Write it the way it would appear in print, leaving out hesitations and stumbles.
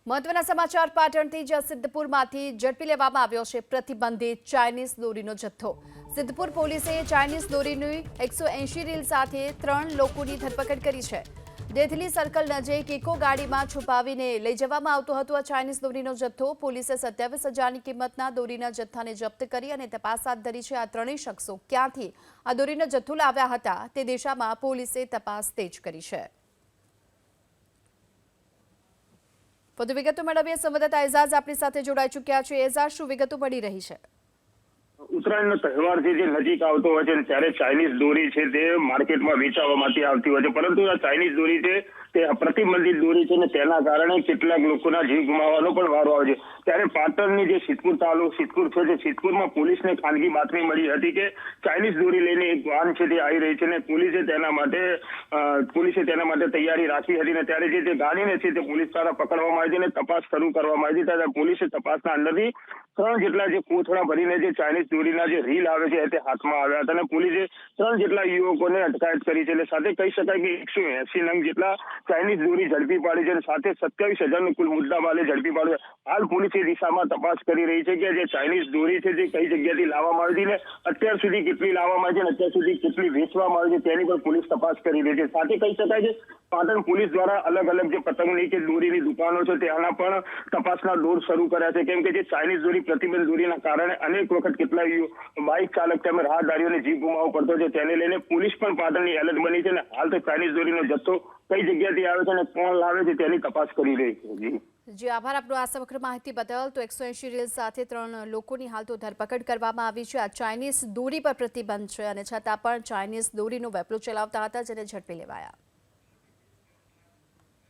મહત્વના સમાચાર પાટણથી જ્યાં સિદ્ધપુરમાંથી ઝડપી લેવામાં આવ્યો છે પ્રતિબંધિત ચાઇનીઝ દોરીનો જથ્થો। સિદ્ધપુર પોલીસે ચાઇનીઝ દોરીની 180 રીલ સાથે 3 લોકોની ધરપકડ કરી છે। દેથલી સર્કલ નજીક ઇકો ગાડીમાં છુપાવીને લઈ જવામાં આવતો હતો આ ચાઇનીઝ દોરીનો જથ્થો। પોલીસે 27,000ની કિંમતના દોરીના જથ્થાને જપ્ત કરી અને તપાસ હાથ ધરી છે। આ ત્રણેય શખ્સો ક્યાંથી આ દોરીનો જથ્થો લાવ્યા હતા તે દિશામાં પોલીસે તપાસ તેજ કરી છે। વધુ વિગતો મેળવીએ સંવાદદાતા એઝાઝ આપણી સાથે જોડાઈ ચૂક્યા છે। એઝાઝ, શું વિગતો મળી રહી છે? ઉત્તરાયણનો તહેવાર જે નજીક આવતો હોય છે ત્યારે ચાઇનીઝ દોરી છે તે માર્કેટમાં વેચાવા માટે આવતી હોય છે, પરંતુ આ ચાઇનીઝ દોરી છે તે પ્રતિબંધિત દોરી છે ને તેના કારણે કેટલાક લોકોના જીવ ગુમાવવાનો પણ વારો આવે છે। ત્યારે પાટણની જે સિદ્ધપુર છે તે સિદ્ધપુરમાં પોલીસને ખાનગી બાતમી મળી હતી કે ચાઇનીઝ દોરી લઈને એક વાન છે તે આવી રહી છે ને પોલીસે તેના માટે તૈયારી રાખી હતી ને ત્યારે જે ગાડીને છે તે પોલીસ દ્વારા પકડવામાં આવી હતી અને તપાસ શરૂ કરવામાં આવી હતી। ત્યારે પોલીસે તપાસના અંદરથી 3 જેટલા જે કોથળા ભરીને જે ચાઇનીઝ દોરીના જે રીલ આવે છે તે હાથમાં આવ્યા હતા અને પોલીસે 3 જેટલા યુવકોને અટકાયત કરી છે। એટલે સાથે કહી શકાય કે 180 નંગ જેટલા ચાઇનીઝ દોરી ઝડપી પાડી છે અને સાથે 27,000નું કુલ મુદ્દામાલ ઝડપી પાડ્યો। હાલ પોલીસ એ દિશામાં તપાસ કરી રહી છે કે જે ચાઇનીઝ દોરી છે તે કઈ જગ્યાથી લાવવામાં આવી હતી ને અત્યાર સુધી કેટલી લાવવામાં આવી છે અને અત્યાર સુધી કેટલી વેચવામાં આવી છે તેની પણ પોલીસ તપાસ કરી રહી છે। સાથે કહી શકાય કે પાટણ પોલીસ દ્વારા અલગ અલગ જે પતંગની કે દોરીની દુકાનો છે તેના પણ તપાસના દોર શરૂ કર્યા છે, કેમ કે જે ચાઇનીઝ દોરી પ્રતિબંધ દોરીના કારણે અનેક વખત કેટલાય બાઇક ચાલક તેમજ રાહદારીઓને જીવ ગુમાવવો પડતો છે। તેને લઈને પોલીસ પણ પાટણની એલર્ટ બની છે અને હાલ તો ચાઇનીઝ દોરીનો જથ્થો કઈ જગ્યાથી આવે છે અને કોણ લાવે છે તેની તપાસ કરી રહી છે। જી આભાર આપનો આ સમગ્ર માહિતી બદલ। તો 180 રીલ સાથે 3 લોકોની હાલ તો ધરપકડ કરવામાં આવી છે। આ ચાઇનીઝ દોરી પર પ્રતિબંધ છે અને છતાં પણ ચાઇનીઝ દોરીનો વેપાર ચલાવતા હતા જેને ઝડપી લેવાયા।